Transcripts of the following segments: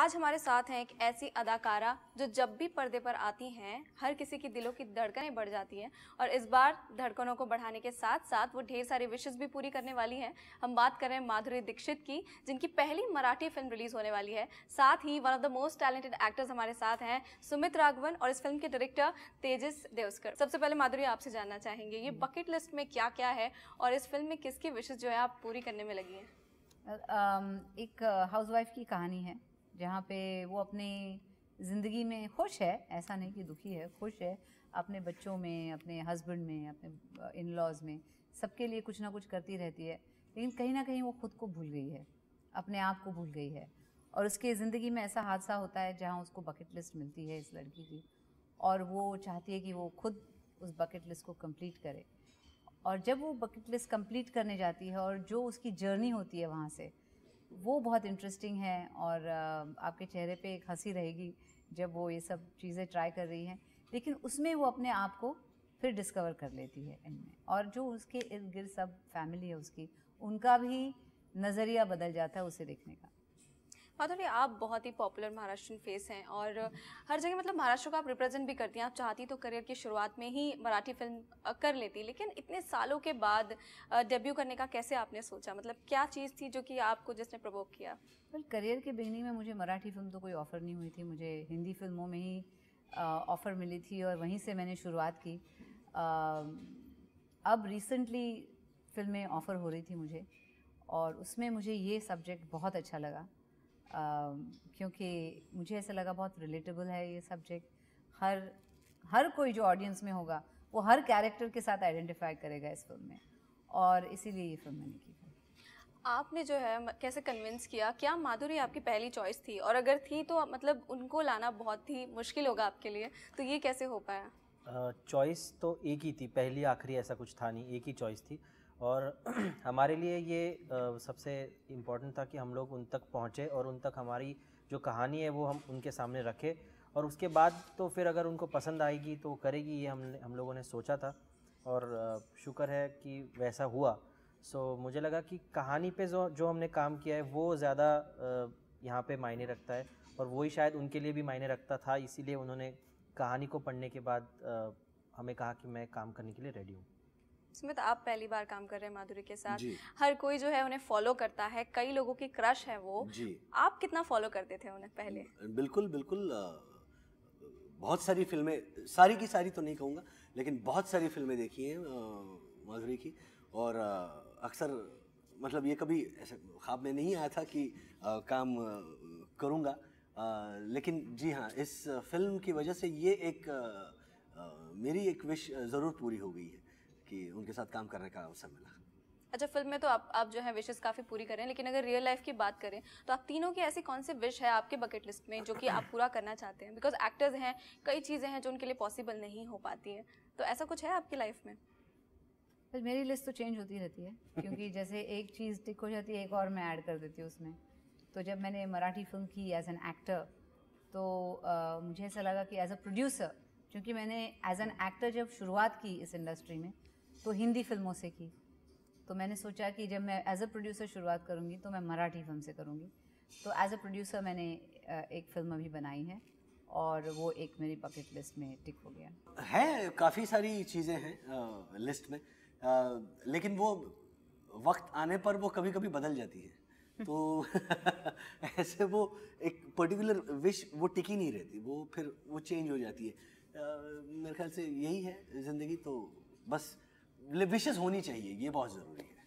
आज हमारे साथ हैं एक ऐसी अदाकारा जो जब भी पर्दे पर आती हैं हर किसी की दिलों की धड़कनें बढ़ जाती हैं और इस बार धड़कनों को बढ़ाने के साथ साथ वो ढेर सारी विशेस भी पूरी करने वाली हैं। हम बात कर रहे हैं माधुरी दीक्षित की, जिनकी पहली मराठी फिल्म रिलीज होने वाली है। साथ ही one of the most talented actors हमारे साथ हैं सुमित राघवन और इस फिल्म के डायरेक्टर तेजस देवस्कर। सबसे पहले माधुरी आपसे जानना चाहेंगे ये बकेट लिस्ट में क्या क्या है और इस फिल्म में किसकी विशेस जो है आप पूरी करने में लगी हैं? एक हाउसवाइफ की कहानी है जहाँ पे वो अपनी ज़िंदगी में खुश है, ऐसा नहीं कि दुखी है, खुश है अपने बच्चों में, अपने हस्बैंड में, अपने इन लॉज में, सबके लिए कुछ ना कुछ करती रहती है। लेकिन कहीं ना कहीं वो खुद को भूल गई है, अपने आप को भूल गई है और उसके ज़िंदगी में ऐसा हादसा होता है जहाँ उसको बकेट लिस्ट मिलती है इस लड़की की और वो चाहती है कि वो खुद उस बकेट लिस्ट को कंप्लीट करे। और जब वो बकेट लिस्ट कंप्लीट करने जाती है और जो उसकी जर्नी होती है वहाँ से, वो बहुत इंटरेस्टिंग है और आपके चेहरे पे एक हंसी रहेगी जब वो ये सब चीज़ें ट्राई कर रही हैं। लेकिन उसमें वो अपने आप को फिर डिस्कवर कर लेती है इनमें, और जो उसके इर्द गिर्द सब फैमिली है उसकी, उनका भी नज़रिया बदल जाता है उसे देखने का। माधुरी, आप बहुत ही पॉपुलर महाराष्ट्रियन फेस हैं और हर जगह मतलब महाराष्ट्र को आप रिप्रेजेंट भी करती हैं। आप चाहती तो करियर की शुरुआत में ही मराठी फिल्म कर लेती, लेकिन इतने सालों के बाद डेब्यू करने का कैसे आपने सोचा? मतलब क्या चीज़ थी जो कि आपको जिसने प्रवोक किया? वेल, करियर के बिगनिंग में मुझे मराठी फिल्म तो कोई ऑफ़र नहीं हुई थी, मुझे हिंदी फिल्मों में ही ऑफ़र मिली थी और वहीं से मैंने शुरुआत की। अब रिसेंटली फिल्में ऑफ़र हो रही थी मुझे और उसमें मुझे ये सब्जेक्ट बहुत अच्छा लगा, क्योंकि मुझे ऐसा लगा बहुत रिलेटेबल है ये सब्जेक्ट। हर कोई जो ऑडियंस में होगा वो हर कैरेक्टर के साथ आइडेंटिफाई करेगा इस फिल्म में, और इसीलिए ये फिल्म मैंने की। आपने जो है कैसे कन्विंस किया? क्या माधुरी आपकी पहली चॉइस थी, और अगर थी तो मतलब उनको लाना बहुत ही मुश्किल होगा आपके लिए, तो ये कैसे हो पाया? चॉइस तो एक ही थी, पहली आखिरी ऐसा कुछ था नहीं, एक ही चॉइस थी। और हमारे लिए ये सबसे इम्पोर्टेंट था कि हम लोग उन तक पहुँचे और उन तक हमारी जो कहानी है वो हम उनके सामने रखें, और उसके बाद तो फिर अगर उनको पसंद आएगी तो करेगी, ये हम लोगों ने सोचा था और शुक्र है कि वैसा हुआ। सो मुझे लगा कि कहानी पे जो हमने काम किया है वो ज़्यादा यहाँ पे मायने रखता है, और वही शायद उनके लिए भी मायने रखता था, इसीलिए उन्होंने कहानी को पढ़ने के बाद हमें कहा कि मैं काम करने के लिए रेडी हूँ। सुमित, आप पहली बार काम कर रहे हैं माधुरी के साथ, हर कोई जो है उन्हें फॉलो करता है, कई लोगों की क्रश है वो जी। आप कितना फॉलो करते थे उन्हें पहले? बिल्कुल बिल्कुल, बहुत सारी फिल्में, सारी की सारी तो नहीं कहूँगा, लेकिन बहुत सारी फिल्में देखी हैं माधुरी की, और अक्सर मतलब ये कभी ऐसा ख्वाब में नहीं आया था कि काम करूँगा, लेकिन जी हाँ, इस फिल्म की वजह से ये एक मेरी एक विश ज़रूर पूरी हो गई है कि उनके साथ काम करने का अवसर मिला। अच्छा, फिल्म में तो आप जो है विशेस काफ़ी पूरी करें, लेकिन अगर रियल लाइफ की बात करें तो आप तीनों की ऐसी कौन सी विश है आपके बकेट लिस्ट में जो कि आप पूरा करना चाहते हैं? बिकॉज एक्टर्स हैं, कई चीज़ें हैं जो उनके लिए पॉसिबल नहीं हो पाती हैं, तो ऐसा कुछ है आपकी लाइफ में? तो मेरी लिस्ट तो चेंज होती रहती है, क्योंकि जैसे एक चीज़ टिक हो जाती है एक और मैं ऐड कर देती हूँ उसमें। तो जब मैंने मराठी फिल्म की एज एन एक्टर तो मुझे ऐसा लगा कि एज अ प्रोड्यूसर, क्योंकि मैंने एज एन एक्टर जब शुरुआत की इस इंडस्ट्री में तो हिंदी फिल्मों से की, तो मैंने सोचा कि जब मैं एज अ प्रोड्यूसर शुरुआत करूँगी तो मैं मराठी फिल्म से करूँगी। तो एज अ प्रोड्यूसर मैंने एक फिल्म अभी बनाई है और वो एक मेरी बकेट लिस्ट में टिक हो गया है। काफ़ी सारी चीज़ें हैं लिस्ट में, लेकिन वो वक्त आने पर वो कभी कभी बदल जाती है, तो ऐसे वो एक पर्टिकुलर विश वो टिकी नहीं रहती, वो फिर वो चेंज हो जाती है। मेरे ख्याल से यही है ज़िंदगी, तो बस विशेस होनी चाहिए, ये बहुत ज़रूरी है।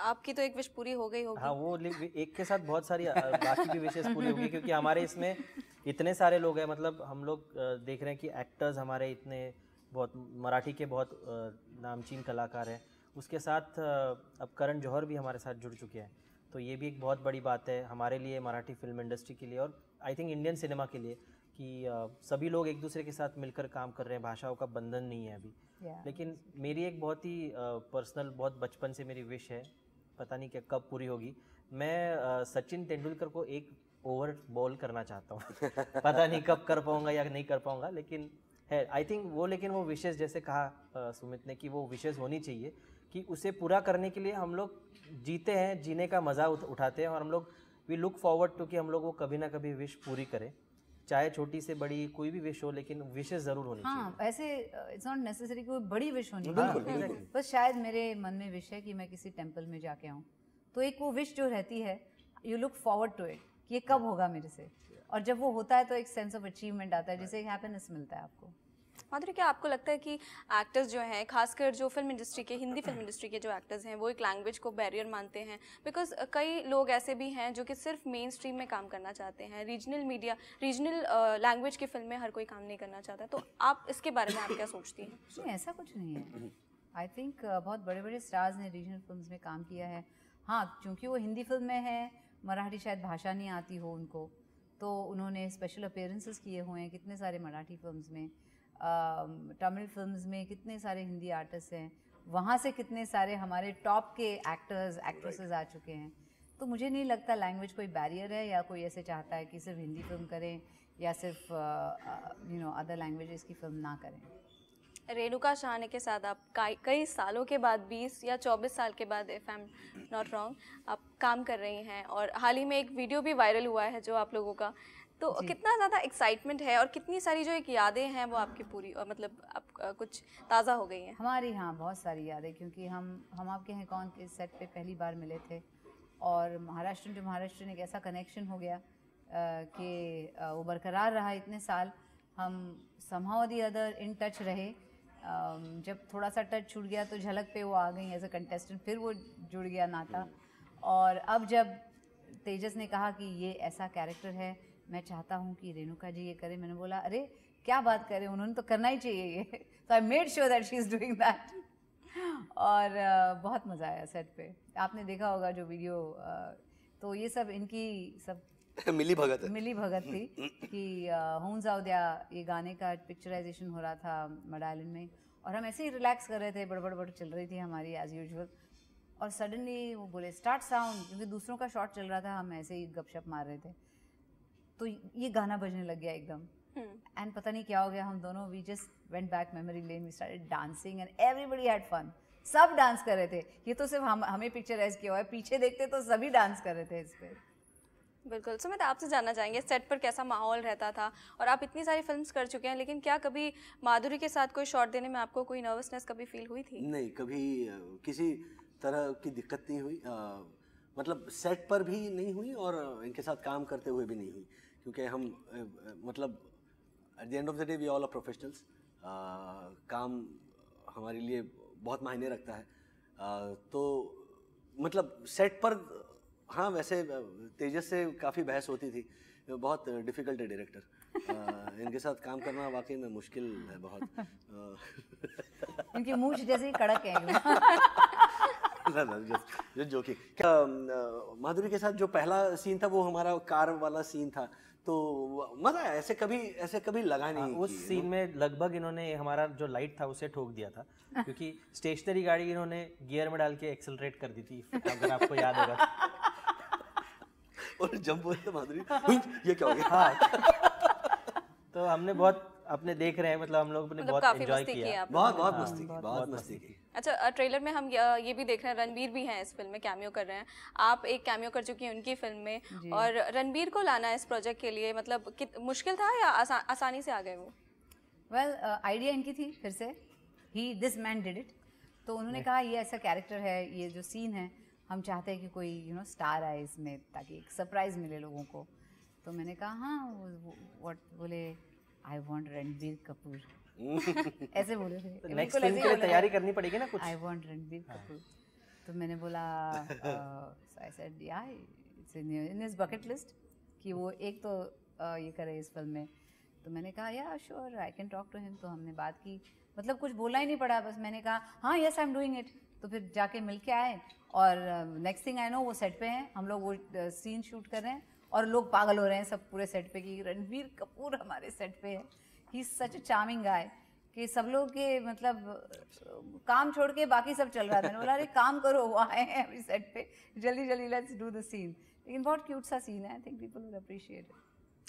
आपकी तो एक विश पूरी हो गई होगी। हाँ, वो एक के साथ बहुत सारी बाकी भी विशेस पूरी होगी, क्योंकि हमारे इसमें इतने सारे लोग हैं। मतलब हम लोग देख रहे हैं कि एक्टर्स हमारे इतने बहुत मराठी के बहुत नामचीन कलाकार हैं, उसके साथ अब करण जौहर भी हमारे साथ जुड़ चुके हैं, तो ये भी एक बहुत बड़ी बात है हमारे लिए, मराठी फिल्म इंडस्ट्री के लिए, और आई थिंक इंडियन सिनेमा के लिए, कि सभी लोग एक दूसरे के साथ मिलकर काम कर रहे हैं, भाषाओं का बंधन नहीं है अभी। लेकिन मेरी एक बहुत ही पर्सनल, बहुत बचपन से मेरी विश है, पता नहीं क्या कब पूरी होगी, मैं सचिन तेंदुलकर को एक ओवर बॉल करना चाहता हूँ। पता नहीं कब कर पाऊँगा या नहीं कर पाऊँगा, लेकिन है आई थिंक वो, लेकिन वो विशेष जैसे कहा सुमित ने कि वो विशेष होनी चाहिए, कि उसे पूरा करने के लिए हम लोग जीते हैं, जीने का मज़ा उठाते हैं, और हम लोग वी लुक फॉरवर्ड टू कि हम लोग वो कभी ना कभी विश पूरी करें, चाहे छोटी से बड़ी कोई भी विश हो, लेकिन विशेस ज़रूर होनी चाहिए। हाँ, ऐसे इट्स नॉट नेसेसरी कोई बड़ी विश होनी बिल्कुल, चाहिए। बिल्कुल। बस शायद मेरे मन में विश है कि मैं किसी टेम्पल में जाके आऊँ, तो एक वो विश जो रहती है, you look forward to it कि ये कब होगा मेरे से, और जब वो होता है तो एक सेंस ऑफ अचीवमेंट आता है, जिससे एक हैप्पीनेस मिलता है आपको। माधुरी, क्या आपको लगता है कि एक्टर्स जो हैं, खासकर जो फिल्म इंडस्ट्री के, हिंदी फिल्म इंडस्ट्री के जो एक्टर्स हैं, वो एक लैंग्वेज को बैरियर मानते हैं? बिकॉज कई लोग ऐसे भी हैं जो कि सिर्फ मेन स्ट्रीम में काम करना चाहते हैं, रीजनल लैंग्वेज की फिल्म में हर कोई काम नहीं करना चाहता, तो आप इसके बारे में आप क्या सोचती हैं? नहीं, ऐसा कुछ नहीं है। आई थिंक बहुत बड़े बड़े स्टार्स ने रीजनल फिल्म्स में काम किया है। हाँ, क्योंकि वो हिंदी फिल्म में है, मराठी शायद भाषा नहीं आती हो उनको, तो उन्होंने स्पेशल अपीयरेंसेस किए हुए हैं कितने सारे मराठी फिल्म्स में, तमिल फिल्म्स में कितने सारे हिंदी आर्टिस्ट हैं, वहाँ से कितने सारे हमारे टॉप के एक्टर्स एक्ट्रेसेस आ चुके हैं। तो मुझे नहीं लगता लैंग्वेज कोई बैरियर है, या कोई ऐसे चाहता है कि सिर्फ हिंदी फिल्म करें या सिर्फ अदर लैंग्वेजेस की फिल्म ना करें। रेणुका शहाणे के साथ आप कई सालों के बाद, 20 या 24 साल के बाद, if I am not wrong, आप काम कर रही हैं, और हाल ही में एक वीडियो भी वायरल हुआ है जो आप लोगों का, तो कितना ज़्यादा एक्साइटमेंट है और कितनी सारी जो एक यादें हैं वो आपकी पूरी, मतलब आप कुछ ताज़ा हो गई हैं? हमारी, हाँ, बहुत सारी यादें, क्योंकि हम आपके हैं कौन के सेट पे पहली बार मिले थे, और महाराष्ट्र टू महाराष्ट्र एक ऐसा कनेक्शन हो गया कि वो बरकरार रहा इतने साल। हम somehow the other in touch रहे। जब थोड़ा सा टच छूट गया तो झलक पे वो आ गई एज अ कंटेस्टेंट, फिर वो जुड़ गया नाता। और अब जब तेजस ने कहा कि ये ऐसा कैरेक्टर है, मैं चाहता हूँ कि रेणुका जी ये करें, मैंने बोला अरे क्या बात करें, उन्होंने तो करना ही चाहिए ये। तो I made sure that she is doing that. और बहुत मज़ा आया सेट पे, आपने देखा होगा जो वीडियो। तो ये सब इनकी सब मिली भगत थी कि हूं जाऊद्या, ये गाने का पिक्चराइजेशन हो रहा था मड आइलैंड में, और हम ऐसे ही रिलैक्स कर रहे थे, बड़बड़ चल रही थी हमारी एज यूजुअल, और सडनली वो बोले स्टार्ट साउंड, क्योंकि दूसरों का शॉट चल रहा था, हम ऐसे ही गपशप मार रहे थे, तो ये गाना बजने लग गया एकदम। एंड पता नहीं क्या हो गया, हम दोनों we just went back memory lane, we started dancing and everybody had fun. सब डांस कर रहे थे, ये तो सिर्फ हमें पिक्चराइज किया हुआ है, पीछे देखते तो सभी डांस कर रहे थे इस पर। बिल्कुल। सुमित, आपसे जानना चाहेंगे सेट पर कैसा माहौल रहता था, और आप इतनी सारी फिल्म्स कर चुके हैं, लेकिन क्या कभी माधुरी के साथ कोई शॉट देने में आपको कोई नर्वसनेस कभी फील हुई थी? नहीं, कभी किसी तरह की दिक्कत नहीं हुई, मतलब सेट पर भी नहीं हुई और इनके साथ काम करते हुए भी नहीं हुई, क्योंकि हम मतलब at the end of the day we all are professionals. काम हमारे लिए बहुत मायने रखता है। तो मतलब सेट पर हाँ, वैसे तेजस से काफ़ी बहस होती थी, बहुत डिफ़िकल्ट है डायरेक्टर। इनके साथ काम करना वाकई में मुश्किल है बहुत। इनकी मूंछ जैसे ही कड़क है। ना जो जोकिंग। क्या माधुरी के साथ जो पहला सीन था वो हमारा कार वाला सीन था, तो मज़ा आया। ऐसे कभी लगा नहीं। उस सीन में लगभग इन्होंने हमारा जो लाइट था उसे ठोक दिया था, क्योंकि स्टेशनरी गाड़ी इन्होंने गियर में डाल के एक्सेलरेट कर दी थी, अगर आपको याद होगा। और जब बोलते माधुरी ये क्या हो गया। हाँ। तो हमने बहुत अपने देख रहे हैं, मतलब हम लोग ने बहुत एंजॉय किया, बहुत मस्ती की। अच्छा, ट्रेलर में हम ये भी देख रहे हैं, रणबीर भी हैं इस फिल्म में, कैमियो कर रहे हैं। आप एक कैमियो कर चुकी हैं उनकी फिल्म में, और रणबीर को लाना इस प्रोजेक्ट के लिए मतलब मुश्किल था या आसानी से आ गए वो? वेल, आइडिया इनकी थी, फिर से दिस मैन डिड इट। तो उन्होंने कहा ये ऐसा कैरेक्टर है, ये जो सीन है हम चाहते हैं कि कोई स्टार आए इसमें, ताकि एक सरप्राइज मिले लोगों को। तो मैंने कहा हाँ, व्हाट बोले, आई वांट रणबीर कपूर। ऐसे बोले थे। नेक्स्ट फिल्म के लिए तैयारी करनी पड़ेगी ना कुछ। I want Ranbir Kapoor. तो मैंने बोला, आई सेड या it's in his bucket list कि वो एक तो ये करे इस फिल्म में। तो मैंने कहा yeah sure, I can talk to him. तो हमने बात की, मतलब कुछ बोलना ही नहीं पड़ा, बस मैंने कहा हाँ yes I am doing it. तो फिर जाके मिल के आए, और नेक्स्ट थिंग आई नो वो सेट पे हैं, हम लोग वो सीन शूट कर रहे हैं, और लोग पागल हो रहे हैं सब पूरे सेट पे कि रणबीर कपूर हमारे सेट पे है। He is such a charming गाय कि सब लोग के मतलब काम छोड़ के बाकी सब चल रहा था। मैंने बोला अरे काम करो, वो आए हैं अभी सेट पे, जल्दी जल्दी लेट्स डू द सीन। लेकिन बहुत क्यूट सा सीन है, I think people will appreciate it.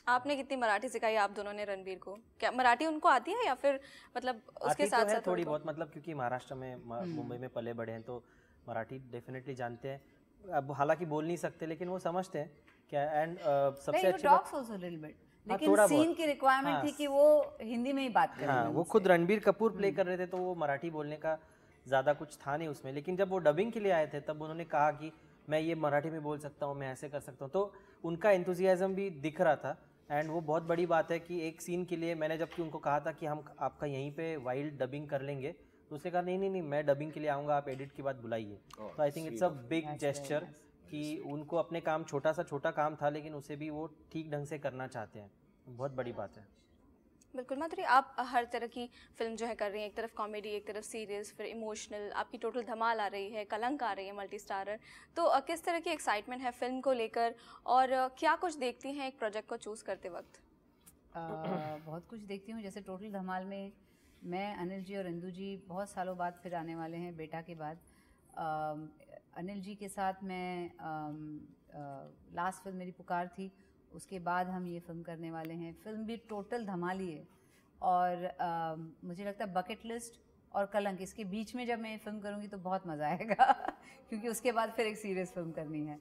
आपने कितनी मराठी सिखाई आप दोनों ने रणबीर को? क्या मराठी उनको आती है, या फिर मतलब उसके साथ साथ थोड़ी बहुत, मतलब क्योंकि महाराष्ट्र में मुंबई में पले बड़े हैं, तो मराठी डेफिनेटली जानते हैं। अब हालांकि बोल नहीं सकते, लेकिन वो समझते हैं क्या एंड सबसे Like, अच्छी he बात talks also a little bit. हाँ, लेकिन थोड़ा सीन बहुत। की रिक्वायरमेंट हाँ, थी कि वो हिंदी में ही बात करें हाँ, वो खुद रणबीर कपूर प्ले कर रहे थे तो वो मराठी बोलने का ज़्यादा कुछ था नहीं उसमें, लेकिन जब वो डबिंग के लिए आए थे तब उन्होंने कहा कि मैं ये मराठी में बोल सकता हूँ, मैं ऐसे कर सकता हूँ, तो उनका एंथुजियाज्म भी दिख रहा था। एंड वो बहुत बड़ी बात है कि एक सीन के लिए मैंने जबकि उनको कहा था कि हम आपका यहीं पे वाइल्ड डबिंग कर लेंगे, तो उसने कहा नहीं, मैं डबिंग के लिए आऊँगा, आप एडिट के बाद बुलाइए। तो I think it's a big gesture कि उनको अपने काम छोटा काम था लेकिन उसे भी वो ठीक ढंग से करना चाहते हैं, बहुत बड़ी बात है। बिल्कुल माधुरी, आप हर तरह की फिल्म जो है कर रही हैं, एक तरफ कॉमेडी, एक तरफ सीरियस, फिर इमोशनल, आपकी टोटल धमाल आ रही है, कलंक आ रही है, मल्टी स्टारर, तो किस तरह की एक्साइटमेंट है फिल्म को लेकर और क्या कुछ देखती हैं एक प्रोजेक्ट को चूज़ करते वक्त? बहुत कुछ देखती हूँ। जैसे टोटल धमाल में मैं, अनिल जी और इंदु जी बहुत सालों बाद फिर आने वाले हैं बेटा के बाद। अनिल जी के साथ मैं लास्ट फिल्म मेरी पुकार थी, उसके बाद हम ये फिल्म करने वाले हैं। फिल्म भी टोटल धमाल ही है और मुझे लगता है बकेट लिस्ट और कलंक, इसके बीच में जब मैं ये फिल्म करूँगी तो बहुत मज़ा आएगा क्योंकि उसके बाद फिर एक सीरियस फिल्म करनी है।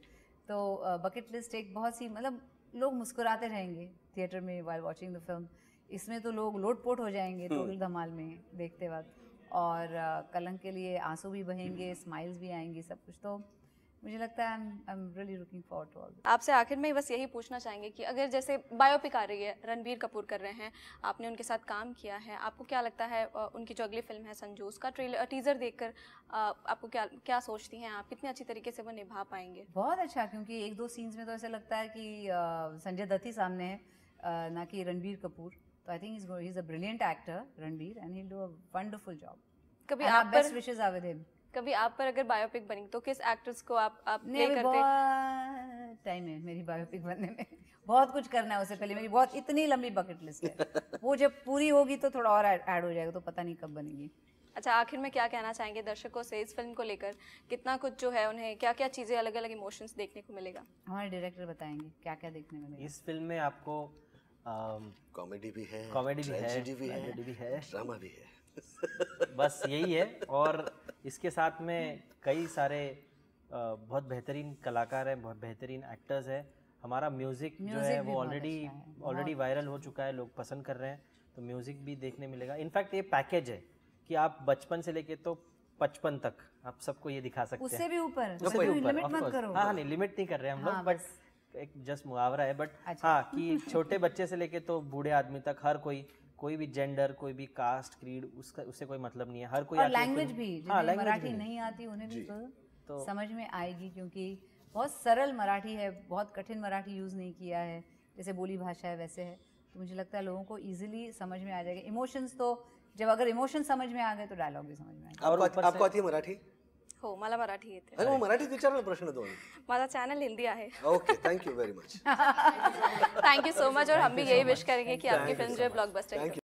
तो बकेट लिस्ट एक बहुत सी, मतलब लोग मुस्कुराते रहेंगे थिएटर में वाइल वॉचिंग द फिल्म, इसमें तो लोग लोटपोट हो जाएंगे टोटल धमाल में देखते वक्त, और कलंक के लिए आंसू भी बहेंगे, स्माइल्स भी आएंगी, सब कुछ। तो मुझे लगता है I am really looking forward to all. आपसे आखिर में बस यही पूछना चाहेंगे कि अगर जैसे बायोपिक आ रही है, रणबीर कपूर कर रहे हैं, आपने उनके साथ काम किया है, आपको क्या लगता है उनकी जो अगली फिल्म है संजू, उसका टीजर देखकर आपको क्या सोचती हैं आप, कितनी अच्छी तरीके से वो निभा पाएंगे? बहुत अच्छा, क्योंकि एक दो सीन्स में तो ऐसा लगता है कि संजय दत्त ही सामने है, ना कि रणबीर कपूर। तो I think he is a brilliant actor Ranbir and he will do a wonderful job. कभी आप आप बेस्ट पर विशेस आर विद हिम। कभी आप पर अगर बायोपिक बनी तो किस एक्ट्रेस को आप नहीं, प्ले अभी करते? बहुत टाइम है मेरी बायोपिक बनने में, बहुत कुछ करना है उससे पहले, मेरी बहुत इतनी लंबी बकेट लिस्ट है। वो जब पूरी होगी तो थोड़ा और ऐड हो जाएगा, तो पता नहीं कब बनेगी। अच्छा, आखिर में क्या कहना चाहेंगे दर्शकों से इस फिल्म को लेकर? कितना कुछ जो है, उन्हें क्या क्या चीज़ें, अलग अलग इमोशंस देखने को मिलेगा? हमारे डायरेक्टर बताएंगे क्या क्या देखने को मिलेगा। इस फिल्म में आपको कॉमेडी भी है, ट्रेजेडी भी है, ड्रामा भी है। बस यही है। और इसके साथ में कई सारे बहुत बेहतरीन कलाकार हैं, बहुत बेहतरीन एक्टर्स हैं। हमारा म्यूज़िक जो है वो ऑलरेडी वायरल हो चुका है, लोग पसंद कर रहे हैं, तो म्यूज़िक भी देखने मिलेगा। इनफैक्ट ये पैकेज है कि आप बचपन से लेके तो 55 तक आप सबको ये दिखा सकते हैं। उससे भी ऊपर, उससे भी ऊपर, लिमिट of मत course। करो। हाँ नहीं, लिमिट नहीं कर रहे हम लोग, हाँ, बट एक जस्ट मुहावरा है। बट अच्छा। हाँ, कि छोटे बच्चे से लेके तो बूढ़े आदमी तक हर कोई भी जेंडर, कोई भी कास्ट, क्रीड, उससे कोई मतलब नहीं है। हर कोई और लैंग्वेज भी, जिन्हें मराठी भी नहीं आती उन्हें भी तो समझ में आएगी, क्योंकि बहुत सरल मराठी है, बहुत कठिन मराठी यूज़ नहीं किया है, जैसे बोली भाषा है वैसे है। तो मुझे लगता है लोगों को इजीली समझ में आ जाएगा। इमोशंस तो जब अगर इमोशन समझ में आ गए तो डायलॉग भी समझ में आएगा। आपको आती है मराठी? हो, मला मराठी येते. अरे मग मराठीत विचारा ना प्रश्न दोन. माझा चॅनल हिंदी आहे. Okay, thank you very much. Thank you so much, और हम भी यही विश करेंगे कि आपकी फिल्म जो है ब्लॉकबस्टर